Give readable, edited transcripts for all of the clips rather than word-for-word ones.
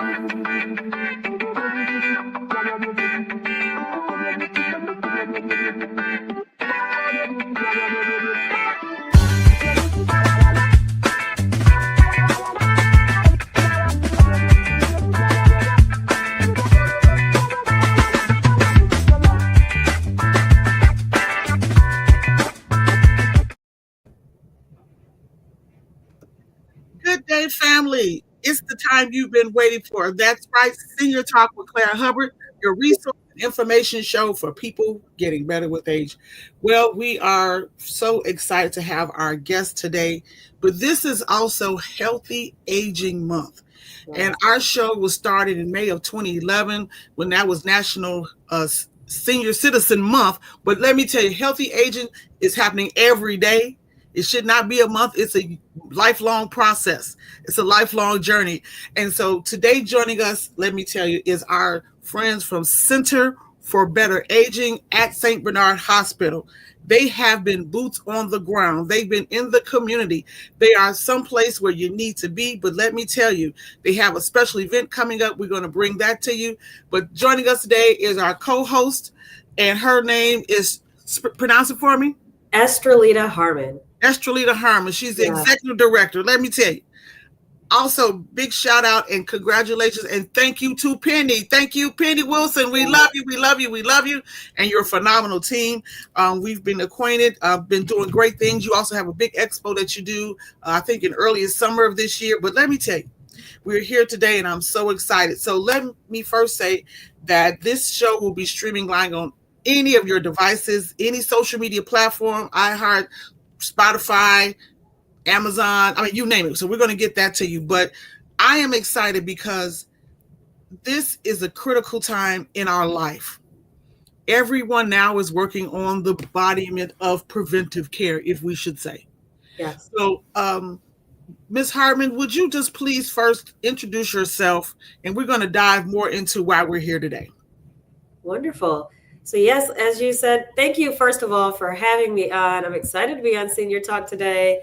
Good day, family. It's the time you've been waiting for. That's right, Senior Talk with Claire Hubbard, your resource and information show for people getting better with age. Well, we are so excited to have our guest today, but this is also Healthy Aging Month. And Yes. our show was started in May of 2011 when that was National Senior Citizen Month. But let me tell you, healthy aging is happening every day. It should not be a month. It's a lifelong process. It's a lifelong journey. And so today joining us, let me tell you, is our friends from Center for Better Aging at St. Bernard Hospital. They have been boots on the ground. They've been in the community. They are someplace where you need to be. But let me tell you, they have a special event coming up. We're going to bring that to you. But joining us today is our co-host, and her name is, pronounce it for me. Estrelita Harmon. Estrelita Harmon. She's the Yeah. executive director. Let me tell you. Also, big shout out and congratulations and thank you to Penny. Thank you, Penny Wilson. We love you. We love you. We love you. And you're a phenomenal team. We've been acquainted, been doing great things. You also have a big expo that you do, I think in early summer of this year. But let me tell you, we're here today and I'm so excited. So let me first say that this show will be streaming live on any of your devices, any social media platform, iHeart, Spotify, Amazon, I mean, you name it. So we're going to get that to you. But I am excited because this is a critical time in our life. Everyone now is working on the embodiment of preventive care, if we should say. Yes. So, Ms. Harmon, would you just please first introduce yourself, and we're going to dive more into why we're here today. Wonderful. So yes, as you said, thank you first of all for having me on. I'm excited to be on Senior Talk today.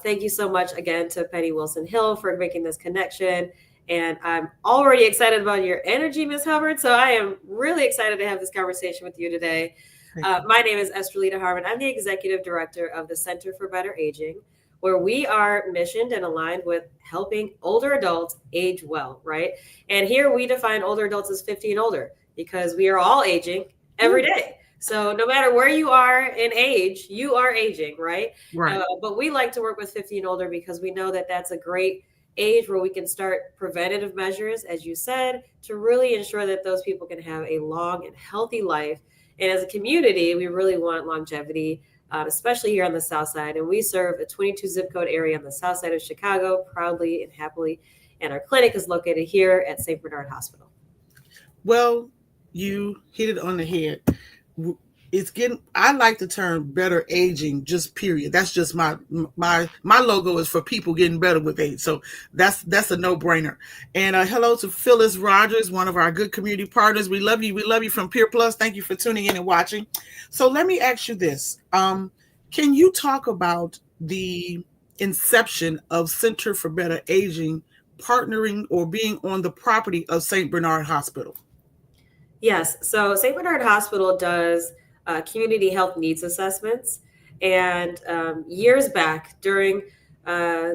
Thank you so much again to Penny Wilson Hill for making this connection. And I'm already excited about your energy, Ms. Hubbard. So I am really excited to have this conversation with you today. My name is Estrelita Harmon. I'm the executive director of the Center for Better Aging, where we are missioned and aligned with helping older adults age well, right? And here we define older adults as 50 and older because we are all aging every day. So no matter where you are in age, you are aging, right? Right. But we like to work with 50 and older because we know that that's a great age where we can start preventative measures, as you said, to really ensure that those people can have a long and healthy life. And as a community, we really want longevity, especially here on the South Side. And we serve a 22 zip code area on the South Side of Chicago, proudly and happily. And our clinic is located here at St. Bernard Hospital. Well, you hit it on the head. It's getting, I like the term better aging, just period. That's just my logo is for people getting better with age. So that's a no-brainer. And hello to Phyllis Rogers, one of our good community partners. We love you. We love you from Peer Plus. Thank you for tuning in and watching. So let me ask you this. Can you talk about the inception of Center for Better Aging partnering or being on the property of St. Bernard Hospital? Yes. So St. Bernard Hospital does community health needs assessments. And years back during COVID,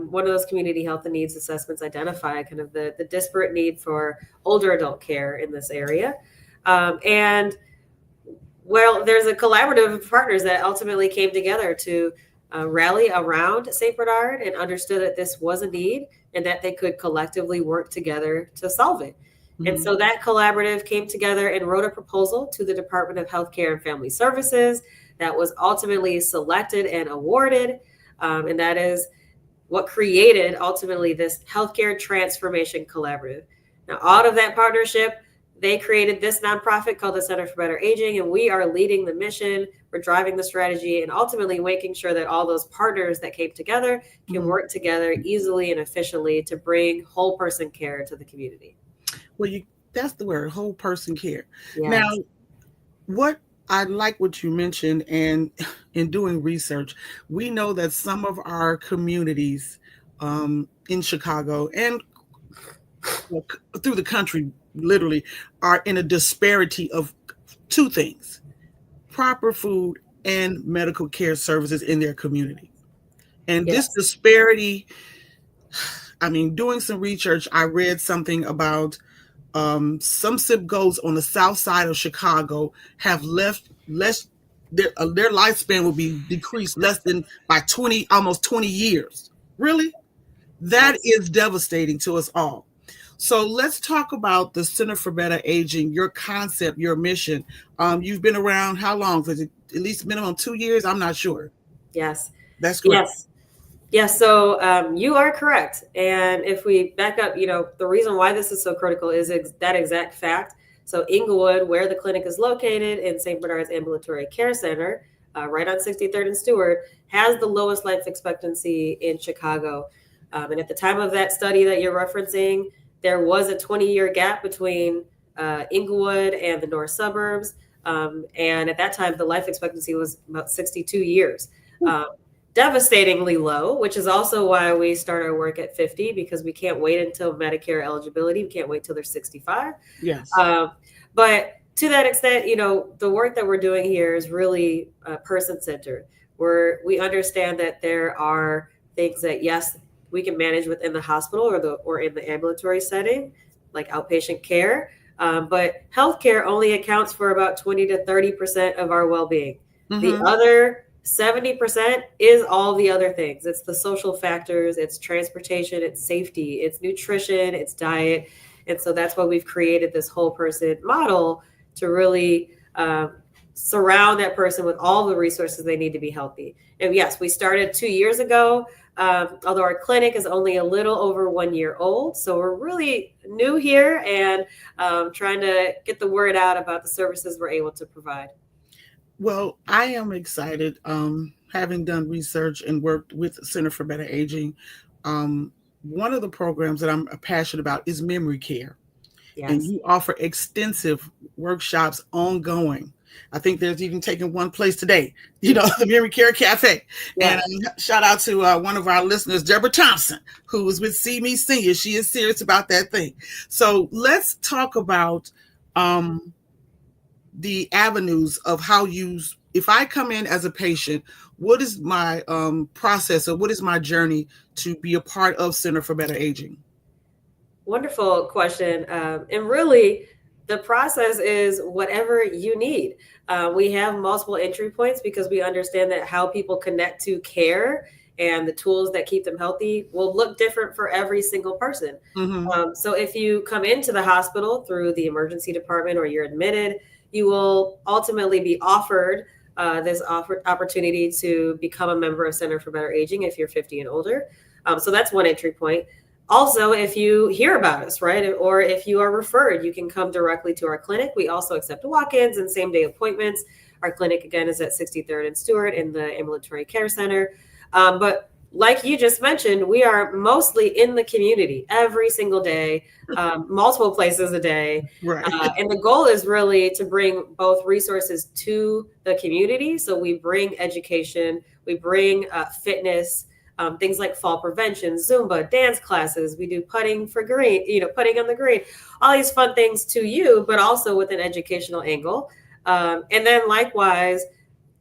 one of those community health and needs assessments identified kind of the disparate need for older adult care in this area. And well, there's a collaborative of partners that ultimately came together to rally around St. Bernard and understood that this was a need and that they could collectively work together to solve it. And so that collaborative came together and wrote a proposal to the Department of Healthcare and Family Services that was ultimately selected and awarded. And that is what created ultimately this Healthcare Transformation Collaborative. Now, out of that partnership, they created this nonprofit called the Center for Better Aging, and we are leading the mission. We're driving the strategy and ultimately making sure that all those partners that came together can work together easily and efficiently to bring whole person care to the community. Well, that's the word, whole person care. Yes. Now, what I like what you mentioned, and in doing research, we know that some of our communities in Chicago and through the country, literally, are in a disparity of two things: proper food and medical care services in their community. And this Yes. disparity, I mean, doing some research, I read something about some zip codes on the south side of Chicago have left less. Their lifespan will be decreased less than by 20, almost 20 years. Really? That is devastating to us all. So let's talk about the Center for Better Aging, your concept, your mission. You've been around how long? For at least minimum 2 years? I'm not sure. Yes. That's correct. Yes. Yes. So you are correct. And if we back up, the reason why this is so critical is that exact fact. So Inglewood, where the clinic is located in St. Bernard's Ambulatory Care Center, right on 63rd and Stewart, has the lowest life expectancy in Chicago. And at the time of that study that you're referencing, there was a 20-year gap between Inglewood and the north suburbs. And at that time, the life expectancy was about 62 years. Devastatingly low, which is also why we start our work at 50, because we can't wait until Medicare eligibility. We can't wait till they're 65. Yes. But to that extent, the work that we're doing here is really person-centered, where we understand that there are things that, yes, we can manage within the hospital or in the ambulatory setting, like outpatient care. But healthcare only accounts for about 20 to 30% of our well-being. Mm-hmm. The other 70% is all the other things. It's the social factors, it's transportation, it's safety, it's nutrition, it's diet. And so that's why we've created this whole person model to really surround that person with all the resources they need to be healthy. And yes, we started 2 years ago, although our clinic is only a little over 1 year old. So we're really new here and trying to get the word out about the services we're able to provide. Well, I am excited, having done research and worked with Center for Better Aging. One of the programs that I'm passionate about is memory care. Yes. And you offer extensive workshops ongoing. I think there's even taking one place today, the Memory Care Cafe. Yes. And shout out to one of our listeners, Deborah Thompson, who was with See Me Senior. She is serious about that thing. So let's talk about the avenues of how if I come in as a patient, what is my process or what is my journey to be a part of Center for Better Aging? Wonderful question. And really, the process is whatever you need. We have multiple entry points because we understand that how people connect to care and the tools that keep them healthy will look different for every single person. Mm-hmm. So if you come into the hospital through the emergency department or you're admitted, you will ultimately be offered this opportunity to become a member of Center for Better Aging if you're 50 and older. So that's one entry point. Also, if you hear about us, right, or if you are referred, you can come directly to our clinic. We also accept walk-ins and same-day appointments. Our clinic, again, is at 63rd and Stewart in the Ambulatory Care Center. But like you just mentioned, we are mostly in the community every single day, multiple places a day. Right. And the goal is really to bring both resources to the community. So we bring education, we bring fitness, things like fall prevention, Zumba, dance classes. We do putting for green, putting on the green, all these fun things to you, but also with an educational angle. And then likewise,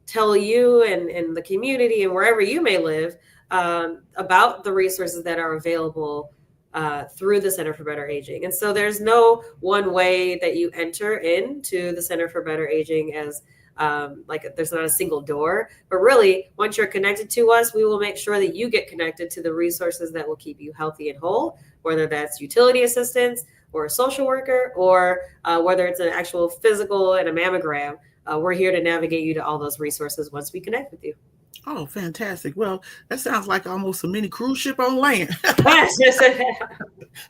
tell you and the community and wherever you may live about the resources that are available through the Center for Better Aging. And so there's no one way that you enter into the Center for Better Aging as there's not a single door, but really once you're connected to us, we will make sure that you get connected to the resources that will keep you healthy and whole, whether that's utility assistance or a social worker, or whether it's an actual physical and a mammogram. We're here to navigate you to all those resources once we connect with you. Oh, fantastic. Well, that sounds like almost a mini cruise ship on land.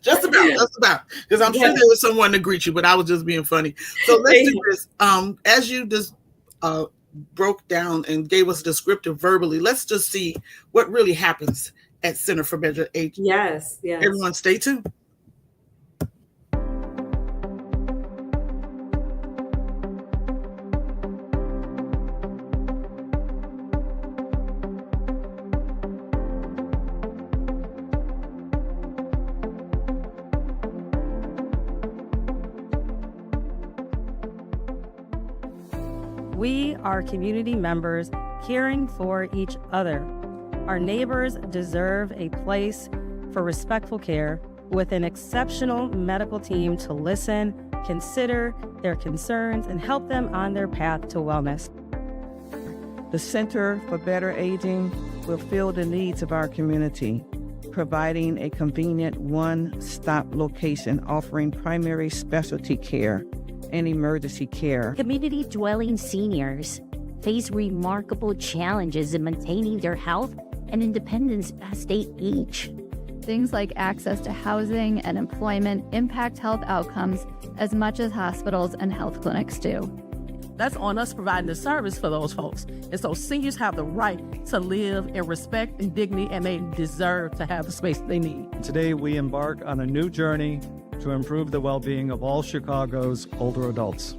Just about. Because I'm sure there was someone to greet you, but I was just being funny. So let's do this. As you just broke down and gave us descriptive verbally, let's just see what really happens at Center for Better Aging. Yes. Everyone stay tuned. We are community members caring for each other. Our neighbors deserve a place for respectful care with an exceptional medical team to listen, consider their concerns, and help them on their path to wellness. The Center for Better Aging will fill the needs of our community, providing a convenient one-stop location offering primary specialty care and emergency care. Community dwelling seniors face remarkable challenges in maintaining their health and independence as they age. Things like access to housing and employment impact health outcomes as much as hospitals and health clinics do. That's on us providing the service for those folks. And so seniors have the right to live in respect and dignity, and they deserve to have the space they need. Today, we embark on a new journey to improve the well-being of all Chicago's older adults.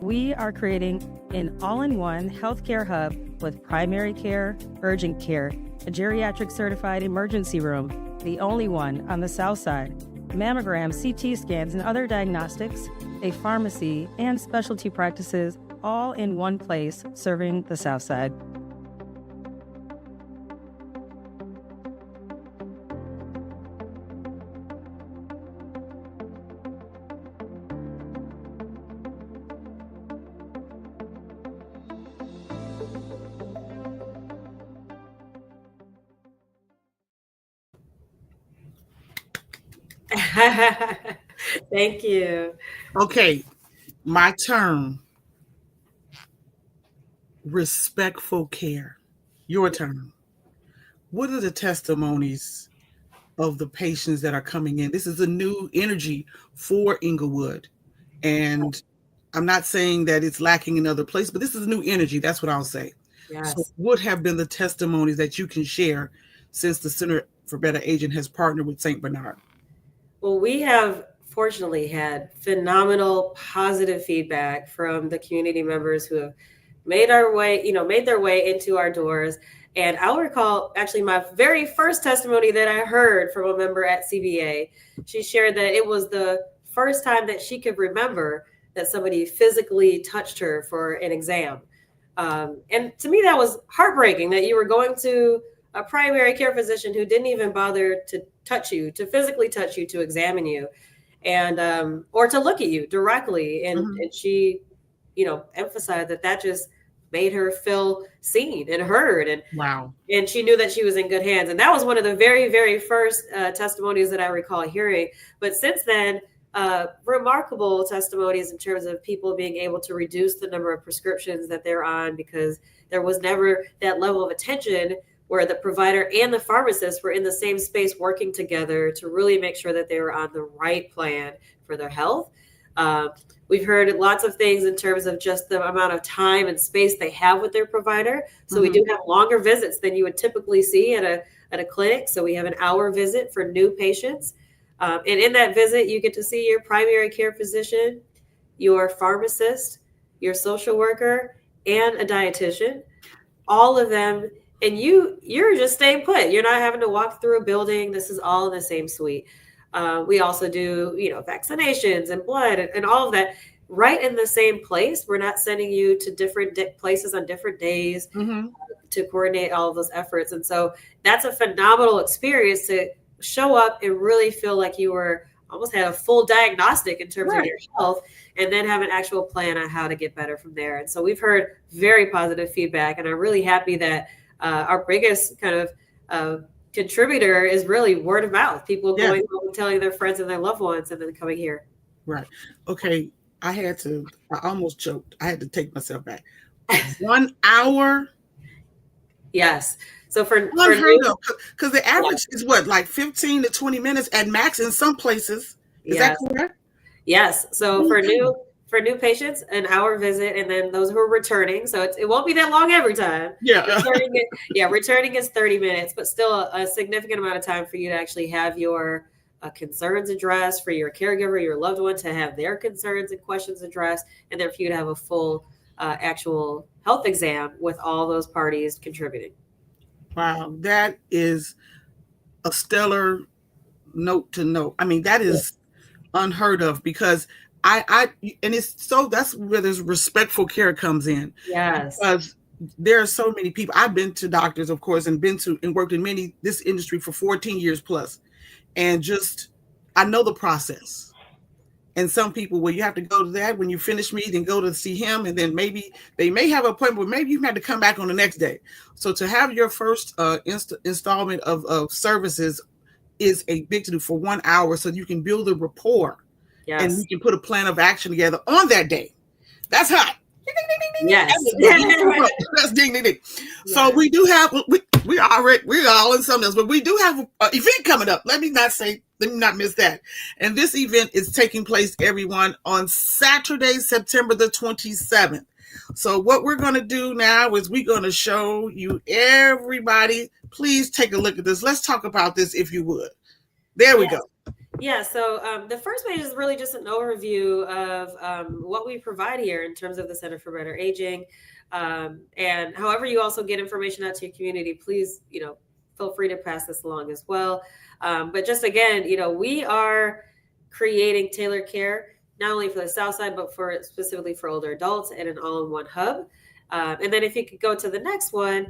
We are creating an all-in-one healthcare hub with primary care, urgent care, a geriatric certified emergency room, the only one on the South Side, mammograms, CT scans, and other diagnostics, a pharmacy, and specialty practices, all in one place serving the South Side. Thank you. Okay, my turn. Respectful care. Your turn. What are the testimonies of the patients that are coming in? This is a new energy for Inglewood. And I'm not saying that it's lacking in other places, but this is a new energy. That's what I'll say. Yes. So what have been the testimonies that you can share since the Center for Better Aging has partnered with St. Bernard? Well, we have fortunately had phenomenal positive feedback from the community members who have made their way into our doors. And I'll recall actually my very first testimony that I heard from a member at CBA. She shared that it was the first time that she could remember that somebody physically touched her for an exam. And to me, that was heartbreaking that you were going to a primary care physician who didn't even bother to touch you, to physically touch you, to examine you, and or to look at you directly. And she, emphasized that just made her feel seen and heard. And wow. And she knew that she was in good hands. And that was one of the very, very first testimonies that I recall hearing. But since then, remarkable testimonies in terms of people being able to reduce the number of prescriptions that they're on, because there was never that level of attention where the provider and the pharmacist were in the same space working together to really make sure that they were on the right plan for their health. We've heard lots of things in terms of just the amount of time and space they have with their provider. So we do have longer visits than you would typically see at a clinic. So we have an hour visit for new patients. And in that visit, you get to see your primary care physician, your pharmacist, your social worker, and a dietitian, all of them. And you're just staying put. You're not having to walk through a building. This is all in the same suite. We also do, vaccinations and blood and all of that right in the same place. We're not sending you to different places on different days to coordinate all of those efforts. And so that's a phenomenal experience to show up and really feel like you were almost had a full diagnostic in terms of your health, and then have an actual plan on how to get better from there. And so we've heard very positive feedback, and I'm really happy that our biggest kind of contributor is really word of mouth. People going home and telling their friends and their loved ones, and then coming here. Right. Okay. I almost choked. I had to take myself back. 1 hour? Yes. So for because the average is what, like 15 to 20 minutes at max in some places. Is that correct? Yes. So for new patients, an hour visit, and then those who are returning. So it won't be that long every time. Yeah. Returning is 30 minutes, but still a significant amount of time for you to actually have your concerns addressed, for your caregiver, your loved one to have their concerns and questions addressed, and then for you to have a full actual health exam with all those parties contributing. Wow. That is a stellar note to note. I mean, that is unheard of, because and it's so, that's where this respectful care comes in. Yes. Because there are so many people. I've been to doctors, of course, and worked in this industry for 14 years plus. And just, I know the process. And some people, well, you have to go to that. When you finish me, then go to see him. And then maybe they may have an appointment, but maybe you have to come back on the next day. So to have your first installment of services is a big to do for 1 hour, so you can build a rapport. Yes. And you can put a plan of action together on that day. That's hot. Yes. That's ding, ding, ding. So we do have, we're all in something else, but we do have an event coming up. Let me not miss that. And this event is taking place, everyone, on Saturday, September the 27th. So what we're going to do now is we're going to show you, everybody, please take a look at this. Let's talk about this, if you would. There we go. Yeah, so the first page is really just an overview of what we provide here in terms of the Center for Better Aging. And however you also get information out to your community, please, feel free to pass this along as well. But just again, we are creating tailored care, not only for the South Side, but specifically for older adults, and an all-in-one hub. And then if you could go to the next one,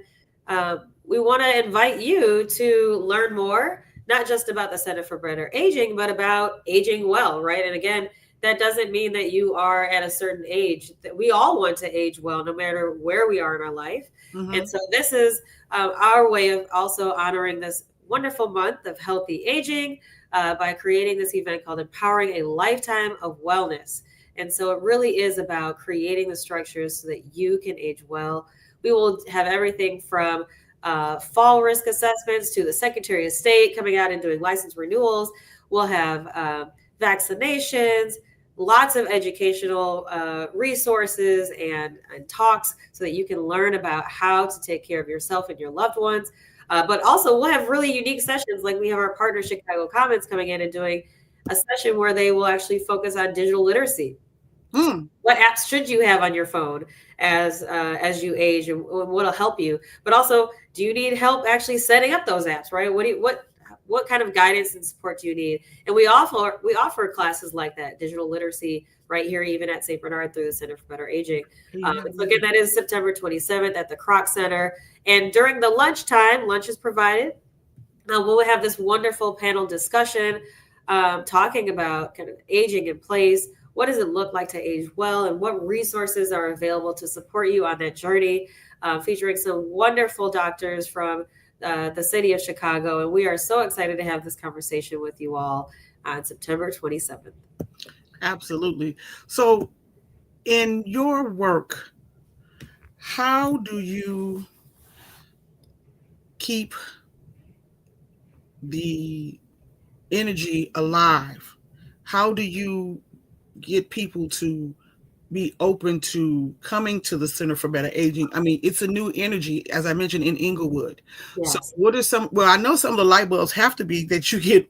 we want to invite you to learn more, not just about the Center for Better Aging, but about aging well, right? And again, that doesn't mean that you are at a certain age. That we all want to age well, no matter where we are in our life. Mm-hmm. And so this is our way of also honoring this wonderful month of healthy aging by creating this event called Empowering a Lifetime of Wellness. And so it really is about creating the structures so that you can age well. We will have everything from fall risk assessments to the Secretary of State coming out and doing license renewals. We'll have vaccinations, lots of educational resources and talks so that you can learn about how to take care of yourself and your loved ones. But also we'll have really unique sessions, like we have our partner Chicago Commons coming in and doing a session where they will actually focus on digital literacy. What apps should you have on your phone as you age, and what'll help you? But also, do you need help actually setting up those apps, right? What kind of guidance and support do you need? And we offer classes like that, digital literacy, right here, even at St. Bernard through the Center for Better Aging. So again, that is September 27th at the Kroc Center. And during the lunchtime, lunch is provided. We'll have this wonderful panel discussion talking about kind of aging in place. What does it look like to age well, and what resources are available to support you on that journey, featuring some wonderful doctors from the city of Chicago. And we are so excited to have this conversation with you all on September 27th. Absolutely. So in your work, how do you keep the energy alive? How do you get people to be open to coming to the Center for Better Aging? I mean, it's a new energy, as I mentioned, in Inglewood. Yes. So I know some of the light bulbs have to be that you get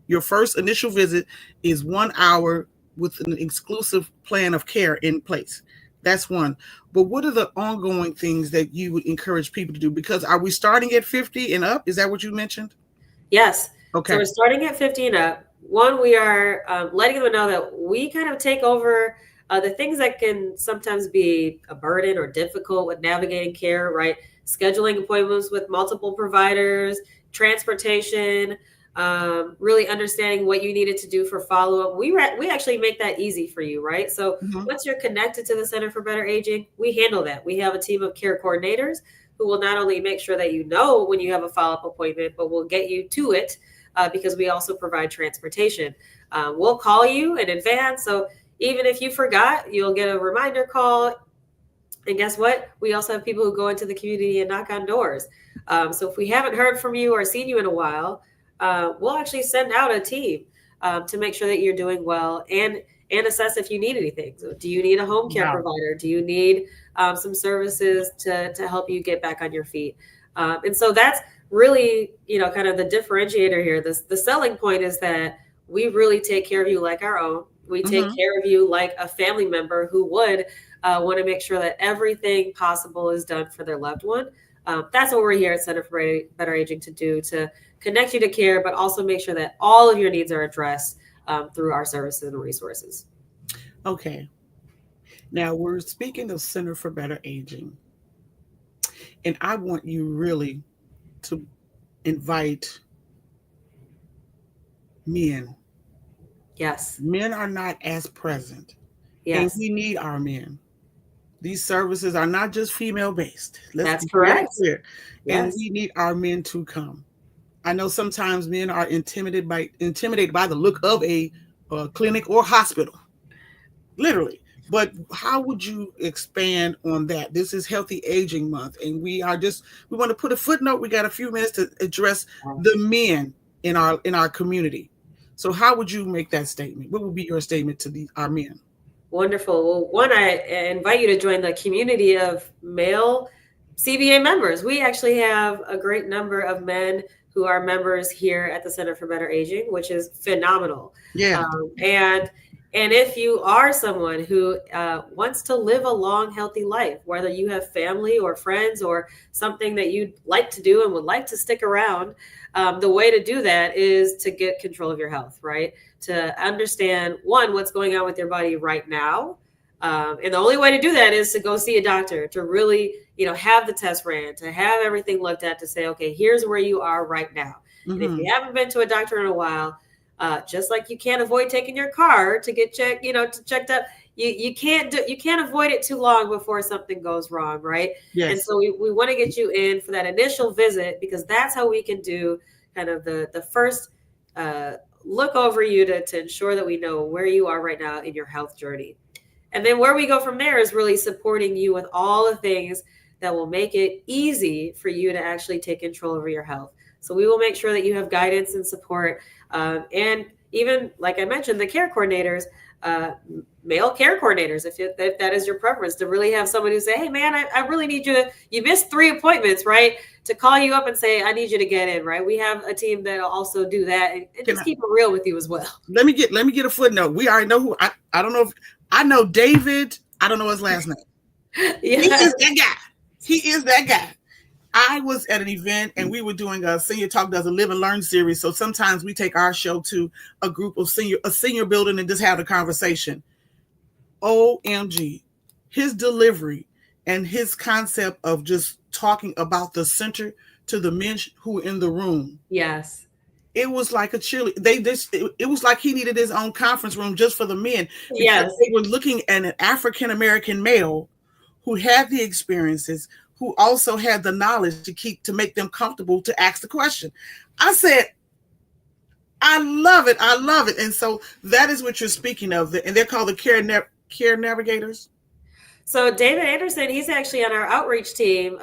your first initial visit is 1 hour with an exclusive plan of care in place. That's one. But what are the ongoing things that you would encourage people to do? Because are we starting at 50 and up? Is that what you mentioned? Yes. Okay. So we're starting at 50 and up. One, we are letting them know that we kind of take over the things that can sometimes be a burden or difficult with navigating care, right? Scheduling appointments with multiple providers, transportation, really understanding what you needed to do for follow-up. We actually make that easy for you, right? So once you're connected to the Center for Better Aging, we handle that. We have a team of care coordinators who will not only make sure that you know when you have a follow-up appointment, but will get you to it because we also provide transportation. We'll call you in advance. So even if you forgot, you'll get a reminder call. And guess what? We also have people who go into the community and knock on doors. So if we haven't heard from you or seen you in a while, we'll actually send out a team to make sure that you're doing well and assess if you need anything. So do you need a home care provider? Do you need some services to help you get back on your feet? And so that's really, kind of the differentiator here. The selling point is that we really take care of you like our own. We take care of you like a family member who would want to make sure that everything possible is done for their loved one. That's what we're here at Center for Better Aging to do, to connect you to care, but also make sure that all of your needs are addressed through our services and resources. Okay. Now we're speaking of Center for Better Aging. And I want you really to invite men. Yes. Men are not as present. Yes. And we need our men. These services are not just female based. That's be very correct. clear. Yes. And we need our men to come. I know sometimes men are intimidated by the look of a clinic or hospital, literally. But how would you expand on that? This is Healthy Aging Month, and we want to put a footnote. We got a few minutes to address the men in our community. So how would you make that statement? What would be your statement to our men? Wonderful. Well, one, I invite you to join the community of male CBA members. We actually have a great number of men who are members here at the Center for Better Aging, which is phenomenal. Yeah. And if you are someone who wants to live a long, healthy life, whether you have family or friends or something that you'd like to do and would like to stick around, the way to do that is to get control of your health, right? To understand, one, what's going on with your body right now. And the only way to do that is to go see a doctor, to really, have the test ran, to have everything looked at, to say, okay, here's where you are right now. Mm-hmm. And if you haven't been to a doctor in a while, just like you can't avoid taking your car to get checked, to checked up, you can't avoid it too long before something goes wrong, right? Yes. And so we want to get you in for that initial visit, because that's how we can do kind of the first look over you to ensure that we know where you are right now in your health journey. And then where we go from there is really supporting you with all the things that will make it easy for you to actually take control over your health. So we will make sure that you have guidance and support. And even, like I mentioned, the care coordinators, male care coordinators, if that is your preference, to really have someone who say, hey, man, I really need you missed 3 appointments, right? To call you up and say, I need you to get in, right? We have a team that will also do that and just keep it real with you as well. Let me get a footnote. We already know who, I don't know if, I know David, I don't know his last name. Yeah. He is that guy. I was at an event and we were doing a Senior Talk Does a Live and Learn series. So sometimes we take our show to a group of senior building and just have a conversation. OMG, his delivery and his concept of just talking about the center to the men who were in the room. Yes. It was like a cheerleader. It was like he needed his own conference room just for the men. Yes. They were looking at an African-American male who had the experiences, who also had the knowledge to make them comfortable to ask the question. I said, I love it. I love it. And so that is what you're speaking of. And they're called the care navigators. So David Anderson, he's actually on our outreach team.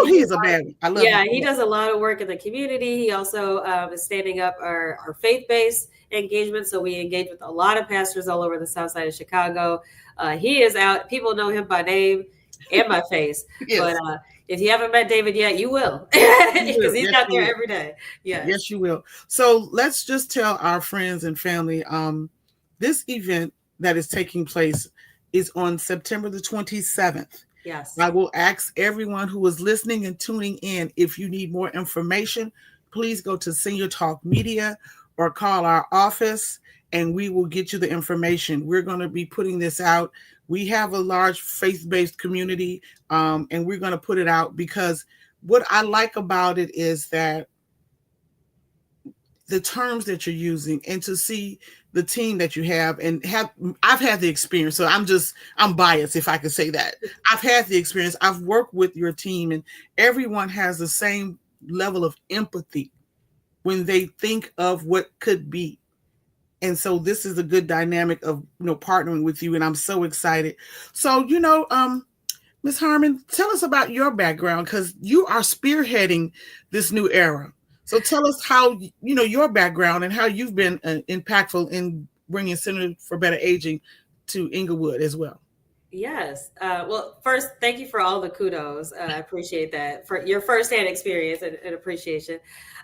He's a man. I love him. Yeah, he does a lot of work in the community. He also is standing up our faith-based engagement. So we engage with a lot of pastors all over the south side of Chicago. He is out. People know him by name and by face. Yes. But if you haven't met David yet, you will. Because he's out there every day. Yeah. Yes, you will. So let's just tell our friends and family, this event that is taking place is on September the 27th. Yes. I will ask everyone who is listening and tuning in, if you need more information, please go to Senior Talk Media or call our office and we will get you the information. We're going to be putting this out. We have a large faith-based community, and we're going to put it out because what I like about it is that the terms that you're using and to see the team that you have I've had the experience. So I'm biased if I could say that. I've had the experience. I've worked with your team and everyone has the same level of empathy when they think of what could be. And so this is a good dynamic of, partnering with you. And I'm so excited. So, Ms. Harmon, tell us about your background because you are spearheading this new era. So tell us how, your background and how you've been impactful in bringing Center for Better Aging to Inglewood as well. Yes. Well, first, thank you for all the kudos. I appreciate that for your firsthand experience and appreciation.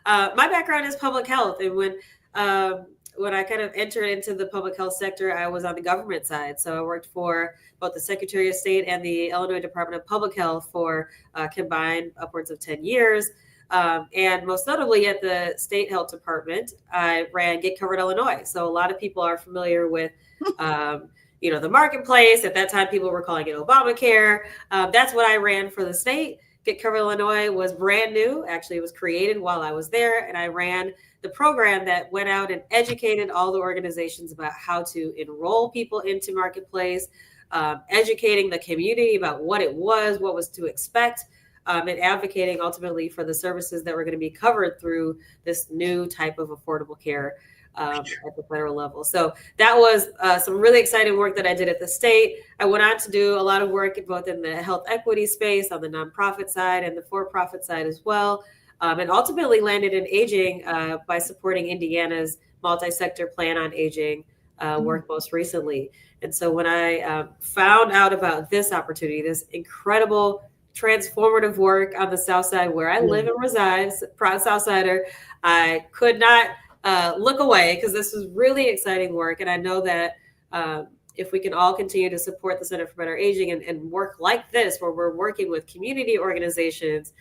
My background is public health. And when I kind of entered into the public health sector, I was on the government side. So I worked for both the Secretary of State and the Illinois Department of Public Health for combined upwards of 10 years. And most notably at the state health department, I ran Get Covered Illinois. So a lot of people are familiar with, the marketplace. At that time, people were calling it Obamacare. That's what I ran for the state. Get Covered Illinois was brand new. Actually, it was created while I was there, and I ran the program that went out and educated all the organizations about how to enroll people into Marketplace, educating the community about what it was, what was to expect, and advocating ultimately for the services that were going to be covered through this new type of affordable care at the federal level. So that was some really exciting work that I did at the state. I went on to do a lot of work both in the health equity space on the nonprofit side and the for-profit side as well, and ultimately landed in aging by supporting Indiana's multi-sector plan on aging work most recently. And so when I found out about this opportunity, this incredible transformative work on the South Side where I live and reside, proud Southsider, I could not look away because this was really exciting work. And I know that if we can all continue to support the Center for Better Aging and work like this, where we're working with community organizations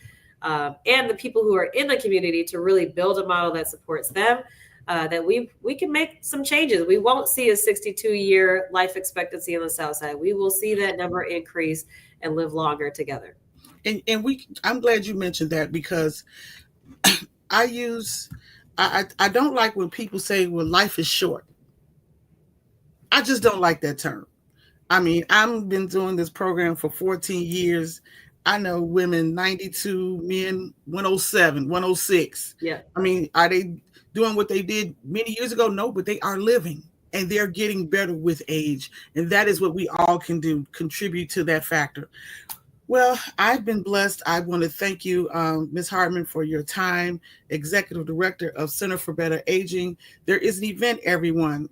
and the people who are in the community to really build a model that supports them, that we can make some changes. We won't see a 62-year life expectancy on the South Side. We will see that number increase and live longer together. And I'm glad you mentioned that, because I don't like when people say, well, life is short. I just don't like that term. I mean, I've been doing this program for 14 years. I know women 92, men 107, 106. Yeah. I mean, are they doing what they did many years ago? No, but they are living and they're getting better with age. And that is what we all can do, contribute to that factor. Well, I've been blessed. I want to thank you, Ms. Hartman, for your time, Executive Director of Center for Better Aging. There is an event, everyone.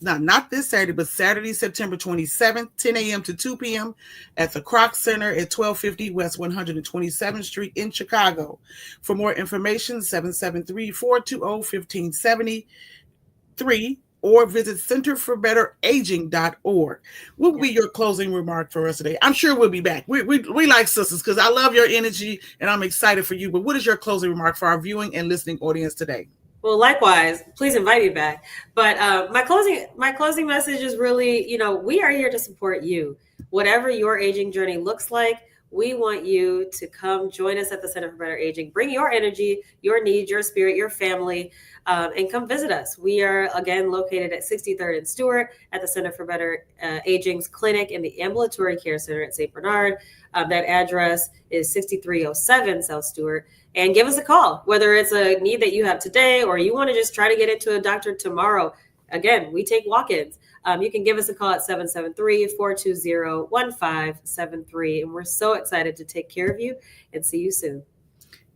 Not this Saturday, but Saturday, September 27th, 10 a.m. to 2 p.m. at the Kroc Center at 1250 West 127th Street in Chicago. For more information, 773-420-1573 or visit centerforbetteraging.org. What will be your closing remark for us today? I'm sure we'll be back. We like sisters because I love your energy and I'm excited for you. But what is your closing remark for our viewing and listening audience today? Well, likewise, please invite me back. But my closing message is really, we are here to support you. Whatever your aging journey looks like, we want you to come join us at the Center for Better Aging. Bring your energy, your needs, your spirit, your family, and come visit us. We are, again, located at 63rd and Stewart at the Center for Better Aging's clinic in the Ambulatory Care Center at St. Bernard. That address is 6307 South Stewart. And give us a call, whether it's a need that you have today or you want to just try to get into a doctor tomorrow. Again, we take walk-ins. You can give us a call at 773-420-1573. And we're so excited to take care of you and see you soon.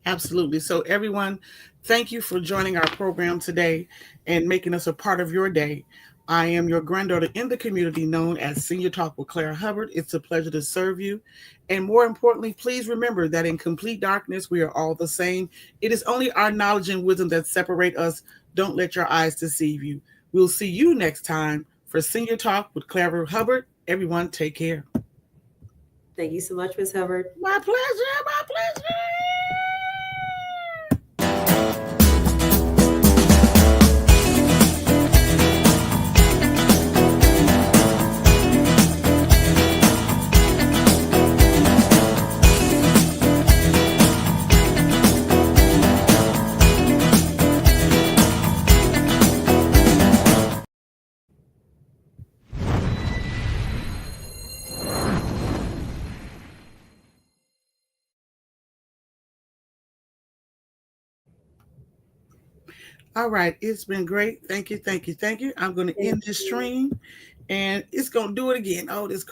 Absolutely. So everyone, thank you for joining our program today and making us a part of your day. I am your granddaughter in the community known as Senior Talk with Clara Hubbard. It's a pleasure to serve you. And more importantly, please remember that in complete darkness, we are all the same. It is only our knowledge and wisdom that separate us. Don't let your eyes deceive you. We'll see you next time for Senior Talk with Clara Hubbard. Everyone, take care. Thank you so much, Ms. Hubbard. My pleasure. My pleasure. All right. It's been great. Thank you. I'm going to end this stream and it's going to do it again. Oh, this